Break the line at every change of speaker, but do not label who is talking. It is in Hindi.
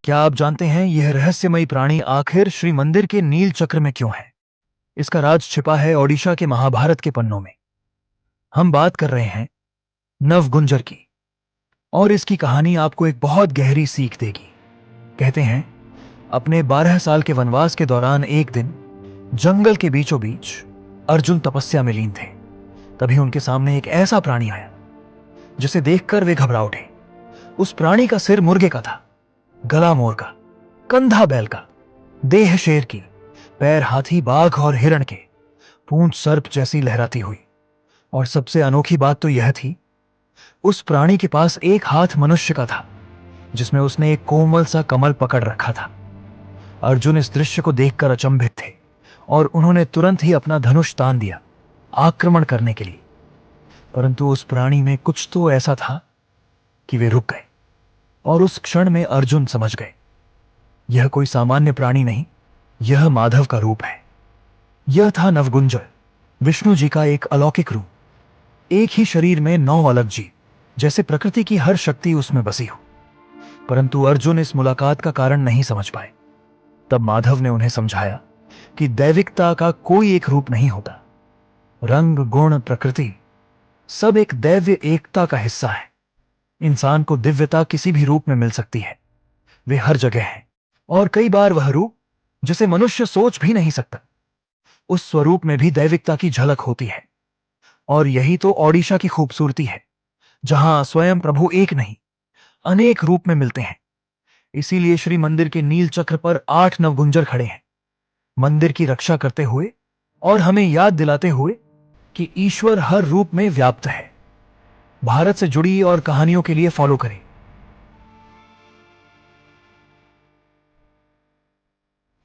क्या आप जानते हैं यह रहस्यमयी प्राणी आखिर श्री मंदिर के नील चक्र में क्यों है? इसका राज छिपा है ओडिशा के महाभारत के पन्नों में। हम बात कर रहे हैं नवगुंजर की, और इसकी कहानी आपको एक बहुत गहरी सीख देगी। कहते हैं अपने 12 साल के वनवास के दौरान एक दिन जंगल के बीचों बीच अर्जुन तपस्या में लीन थे। तभी उनके सामने एक ऐसा प्राणी आया जिसे देखकर वे घबरा उठे। उस प्राणी का सिर मुर्गे का था, गला मोर का, कंधा बैल का, देह शेर की, पैर हाथी, बाघ और हिरण के, पूंछ सर्प जैसी लहराती हुई। और सबसे अनोखी बात तो यह थी, उस प्राणी के पास एक हाथ मनुष्य का था जिसमें उसने एक कोमल सा कमल पकड़ रखा था। अर्जुन इस दृश्य को देखकर अचंभित थे और उन्होंने तुरंत ही अपना धनुष तान दिया आक्रमण करने के लिए। परंतु उस प्राणी में कुछ तो ऐसा था कि वे रुक गए। और उस क्षण में अर्जुन समझ गए, यह कोई सामान्य प्राणी नहीं, यह माधव का रूप है। यह था नवगुंजर, विष्णु जी का एक अलौकिक रूप। एक ही शरीर में 9 अलग जीव, जैसे प्रकृति की हर शक्ति उसमें बसी हो। परंतु अर्जुन इस मुलाकात का कारण नहीं समझ पाए। तब माधव ने उन्हें समझाया कि दैविकता का कोई एक रूप नहीं होता। रंग, गुण, प्रकृति सब एक दैव्य एकता का हिस्सा है। इंसान को दिव्यता किसी भी रूप में मिल सकती है, वे हर जगह है। और कई बार वह रूप जिसे मनुष्य सोच भी नहीं सकता, उस स्वरूप में भी दैविकता की झलक होती है। और यही तो ओडिशा की खूबसूरती है, जहां स्वयं प्रभु एक नहीं, अनेक रूप में मिलते हैं। इसीलिए श्री मंदिर के नील चक्र पर 8 नवगुंजर खड़े हैं, मंदिर की रक्षा करते हुए और हमें याद दिलाते हुए कि ईश्वर हर रूप में व्याप्त है। भारत से जुड़ी और कहानियों के लिए फॉलो करें